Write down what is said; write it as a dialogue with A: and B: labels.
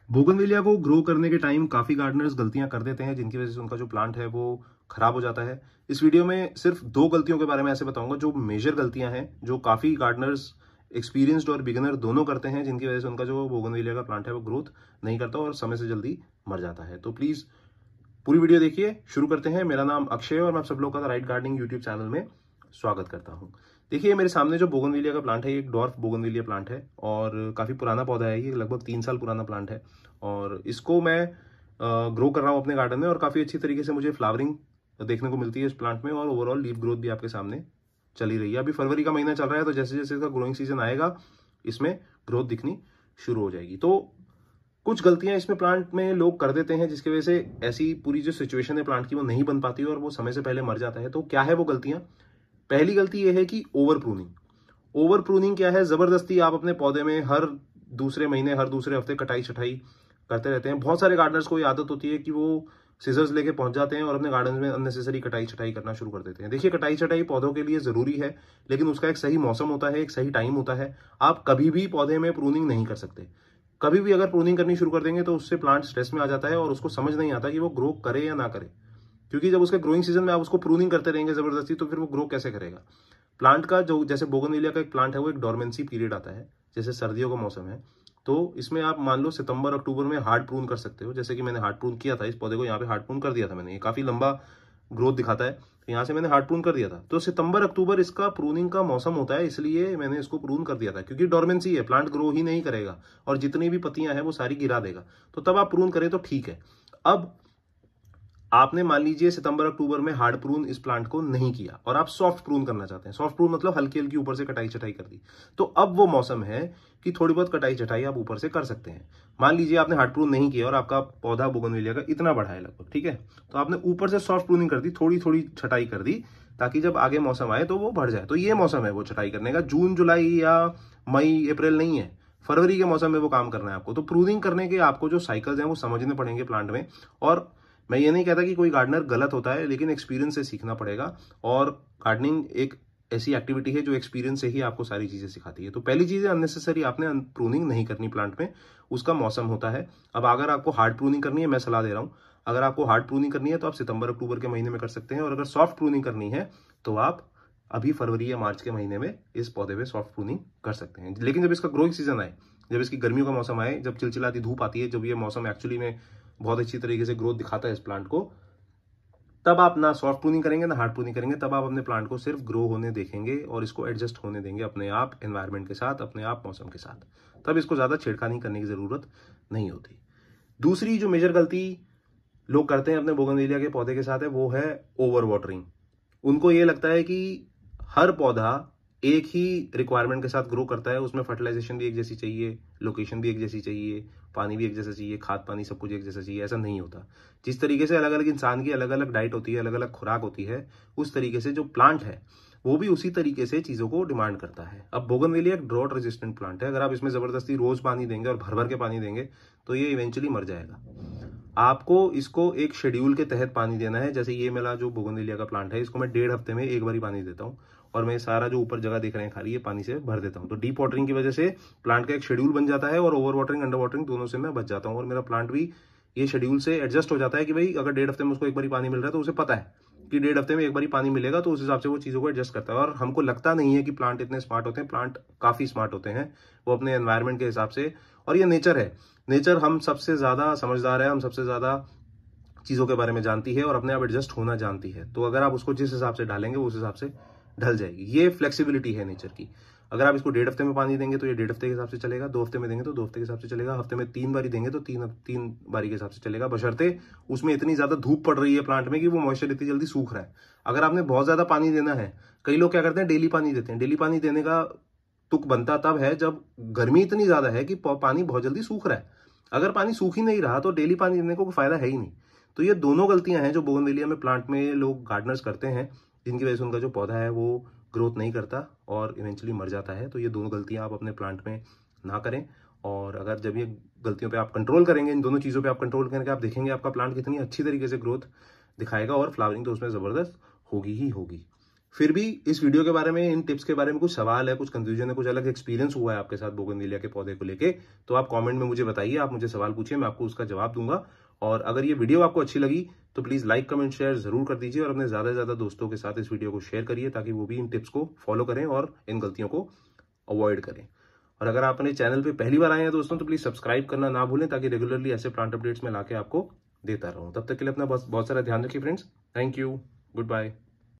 A: Bougainvillea को grow करने के टाइम काफ़ी गार्डनर्स गलतियां कर देते हैं, जिनकी वजह से उनका जो प्लांट है वो खराब हो जाता है। इस वीडियो में सिर्फ 2 गलतियों के बारे में ऐसे बताऊंगा जो मेजर गलतियां हैं, जो काफ़ी गार्डनर्स एक्सपीरियंस्ड और बिगिनर दोनों करते हैं, जिनकी वजह से उनका जो बोगनविलिया का प्लांट है वो ग्रोथ नहीं करता और समय से जल्दी मर जाता है। तो प्लीज़ पूरी वीडियो देखिए। शुरू करते हैं। मेरा नाम अक्षय है और मैं आप सब लोग का राइट गार्डनिंग यूट्यूब चैनल में स्वागत करता हूं। देखिए, मेरे सामने जो बोगनविलिया का प्लांट है, ये एक डॉर्फ बोगनविलिया प्लांट है और काफ़ी पुराना पौधा है। ये लगभग 3 साल पुराना प्लांट है और इसको मैं ग्रो कर रहा हूँ अपने गार्डन में और काफ़ी अच्छी तरीके से मुझे फ्लावरिंग देखने को मिलती है इस प्लांट में और ओवरऑल लीफ ग्रोथ भी आपके सामने चल ही रही है। अभी फरवरी का महीना चल रहा है, तो जैसे जैसे इसका ग्रोइंग सीजन आएगा इसमें ग्रोथ दिखनी शुरू हो जाएगी। तो कुछ गलतियां इसमें प्लांट में लोग कर देते हैं, जिसकी वजह से ऐसी पूरी जो सिचुएशन है प्लांट की वो नहीं बन पाती और वो समय से पहले मर जाता है। तो क्या है वो गलतियां? पहली गलती ये है कि ओवर प्रूनिंग। ओवर प्रूनिंग क्या है? जबरदस्ती आप अपने पौधे में हर दूसरे महीने, हर दूसरे हफ्ते कटाई छटाई करते रहते हैं। बहुत सारे गार्डनर्स को ये आदत होती है कि वो सीजर्स लेके पहुंच जाते हैं और अपने गार्डन में अननेसेसरी कटाई छटाई करना शुरू कर देते हैं। देखिए, कटाई छटाई पौधों के लिए जरूरी है, लेकिन उसका एक सही मौसम होता है, एक सही टाइम होता है। आप कभी भी पौधे में प्रूनिंग नहीं कर सकते। कभी भी अगर प्रूनिंग करनी शुरू कर देंगे तो उससे प्लांट स्ट्रेस में आ जाता है और उसको समझ नहीं आता कि वो ग्रो करे या ना करे, क्योंकि जब उसके ग्रोइंग सीजन में आप उसको प्रूनिंग करते रहेंगे जबरदस्ती, तो फिर वो ग्रो कैसे करेगा? प्लांट का जो, जैसे बोगनविलिया का एक प्लांट है, वो एक डोरमेंसी पीरियड आता है। जैसे सर्दियों का मौसम है, तो इसमें आप मान लो सितंबर अक्टूबर में हार्ड प्रून कर सकते हो। जैसे कि मैंने हार्ड प्रून किया था इस पौधे को, यहाँ पे हार्ड प्रून कर दिया था मैंने। ये काफी लंबा ग्रोथ दिखाता है, तो यहाँ से मैंने हार्ड प्रून कर दिया था। तो सितंबर अक्टूबर इसका प्रूनिंग का मौसम होता है, इसलिए मैंने इसको प्रून कर दिया था, क्योंकि डोरमेंसी है, प्लांट ग्रो ही नहीं करेगा और जितनी भी पत्तियां हैं वो सारी गिरा देगा। तो तब आप प्रून करें तो ठीक है। अब आपने मान लीजिए सितंबर अक्टूबर में हार्ड प्रून इस प्लांट को नहीं किया और आप सॉफ्ट प्रून करना चाहते हैं। सॉफ्ट प्रून मतलब हल्की हल्की ऊपर से कटाई छटाई कर दी, तो अब वो मौसम है कि थोड़ी बहुत कटाई छटाई आप ऊपर से कर सकते हैं। मान लीजिए आपने हार्ड प्रून नहीं किया और आपका पौधा बोगनविलिया का इतना बड़ा है लगभग, ठीक है, तो आपने ऊपर से सॉफ्ट प्रूनिंग कर दी, थोड़ी थोड़ी छटाई कर दी, ताकि जब आगे मौसम आए तो वो बढ़ जाए। तो ये मौसम है वो छटाई करने का, जून जुलाई या मई अप्रैल नहीं है, फरवरी के मौसम में वो काम करना है आपको। तो प्रूनिंग करने के आपको जो साइकिल्स हैं वो समझने पड़ेंगे प्लांट में। और मैं ये नहीं कहता कि कोई गार्डनर गलत होता है, लेकिन एक्सपीरियंस से सीखना पड़ेगा और गार्डनिंग एक ऐसी एक्टिविटी है जो एक्सपीरियंस से ही आपको सारी चीजें सिखाती है। तो पहली चीज है, अननेसेसरी आपने प्रूनिंग नहीं करनी प्लांट में, उसका मौसम होता है। अब अगर आपको हार्ड प्रूनिंग करनी है, मैं सलाह दे रहा हूं, अगर आपको हार्ड प्रूनिंग करनी है तो आप सितंबर अक्टूबर के महीने में कर सकते हैं, और अगर सॉफ्ट प्रूनिंग करनी है तो आप अभी फरवरी या मार्च के महीने में इस पौधे में सॉफ्ट प्रूनिंग कर सकते हैं। लेकिन जब इसका ग्रोइंग सीजन आए, जब इसकी गर्मियों का मौसम आए, जब चिलचिलाती धूप आती है, जब ये मौसम एक्चुअली में बहुत अच्छी तरीके से ग्रोथ दिखाता है इस प्लांट को, तब आप ना सॉफ्ट प्रूनिंग करेंगे ना हार्ड प्रूनिंग करेंगे। तब आप अपने प्लांट को सिर्फ ग्रो होने देखेंगे और इसको एडजस्ट होने देंगे अपने आप एनवायरनमेंट के साथ, अपने आप मौसम के साथ। तब इसको ज्यादा छेड़खानी करने की जरूरत नहीं होती। दूसरी जो मेजर गलती लोग करते हैं अपने बोगनविलिया के पौधे के साथ है, वो है ओवर वाटरिंग। उनको ये लगता है कि हर पौधा एक ही रिक्वायरमेंट के साथ ग्रो करता है, उसमें फर्टिलाइजेशन भी एक जैसी चाहिए, लोकेशन भी एक जैसी चाहिए, पानी भी एक जैसा चाहिए, खाद पानी सब कुछ एक जैसा चाहिए। ऐसा नहीं होता। जिस तरीके से अलग अलग इंसान की अलग अलग डाइट होती है, अलग अलग खुराक होती है, उस तरीके से जो प्लांट है वो भी उसी तरीके से चीजों को डिमांड करता है। अब बोगनविलिया एक ड्रॉट रेजिस्टेंट प्लांट है। अगर आप इसमें जबरदस्ती रोज पानी देंगे और भर भर के पानी देंगे तो ये इवेंचुअली मर जाएगा। आपको इसको एक शेड्यूल के तहत पानी देना है। जैसे ये मेरा जो बोगनविलिया का प्लांट है, इसको मैं 1.5 हफ्ते में एक बार ही पानी देता हूँ और मैं सारा जो ऊपर जगह देख रहे हैं खाली, ये पानी से भर देता हूँ। तो डीप वाटरिंग की वजह से प्लांट का एक शेड्यूल बन जाता है और ओवर वाटरिंग अंडर वाटरिंग दोनों से मैं बच जाता हूँ और मेरा प्लांट भी ये शेड्यूल से एडजस्ट हो जाता है कि भाई अगर 1.5 हफ्ते में उसको एक बार पानी मिल रहा है तो उसे पता है कि 1.5 हफ्ते में एक बार पानी मिलेगा, तो उस हिसाब से वो चीजों को एडजस्ट करता है। और हमको लगता नहीं है कि प्लांट इतने स्मार्ट होते हैं, प्लांट काफी स्मार्ट होते हैं, वो अपने एनवायरनमेंट के हिसाब से। और ये नेचर है, नेचर हम सबसे ज्यादा समझदार है, हम सबसे ज्यादा चीजों के बारे में जानती है और अपने आप एडजस्ट होना जानती है। तो अगर आप उसको जिस हिसाब से डालेंगे वो उस हिसाब से ढल जाएगी। ये फ्लेक्सिबिलिटी है नेचर की। अगर आप इसको 1.5 हफ्ते में पानी देंगे तो ये 1.5 हफ्ते के हिसाब से चलेगा, 2 हफ्ते में देंगे तो 2 हफ्ते के हिसाब से चलेगा, हफ्ते में 3 बारी देंगे तो तीन बारी के हिसाब से चलेगा, बशर्ते उसमें इतनी ज्यादा धूप पड़ रही है प्लांट में कि वो मॉइस्चर इतनी जल्दी सूख रहा है। अगर आपने बहुत ज्यादा पानी देना है, कई लोग क्या करते हैं, डेली पानी देते हैं। डेली पानी देने का तुक बनता तब है जब गर्मी इतनी ज्यादा है कि पानी बहुत जल्दी सूख रहा है। अगर पानी सूख ही नहीं रहा तो डेली पानी देने को कोई फायदा है ही नहीं। तो ये दोनों गलतियां हैं जो बोगनविलिया में प्लांट में लोग गार्डनर्स करते हैं, जिनकी वजह से उनका जो पौधा है वो ग्रोथ नहीं करता और इवेंचुअली मर जाता है। तो ये दोनों गलतियां आप अपने प्लांट में ना करें। और अगर जब ये गलतियों पे आप कंट्रोल करेंगे, इन दोनों चीज़ों पे आप कंट्रोल करेंगे, आप देखेंगे आपका प्लांट कितनी अच्छी तरीके से ग्रोथ दिखाएगा और फ्लावरिंग तो उसमें ज़बरदस्त होगी ही होगी। फिर भी इस वीडियो के बारे में, इन टिप्स के बारे में कुछ सवाल है, कुछ कंफ्यूजन है, कुछ अलग एक्सपीरियंस हुआ है आपके साथ बोगनविलिया के पौधे को लेके, तो आप कमेंट में मुझे बताइए, आप मुझे सवाल पूछिए, मैं आपको उसका जवाब दूंगा। और अगर ये वीडियो आपको अच्छी लगी तो प्लीज लाइक, कमेंट, शेयर जरूर कर दीजिए और अपने ज्यादा से ज्यादा दोस्तों के साथ इस वीडियो को शेयर करिए ताकि वो भी इन टिप्स को फॉलो करें और इन गलतियों को अवॉइड करें। और अगर आप अपने चैनल पे पहली बार आए हैं दोस्तों तो प्लीज सब्सक्राइब करना ना भूलें ताकि रेगुलरली ऐसे प्लांट अपडेट्स में लाके आपको देता रहूं। तब तक के लिए अपना बहुत सारा ध्यान रखिए friends. Thank you, good bye.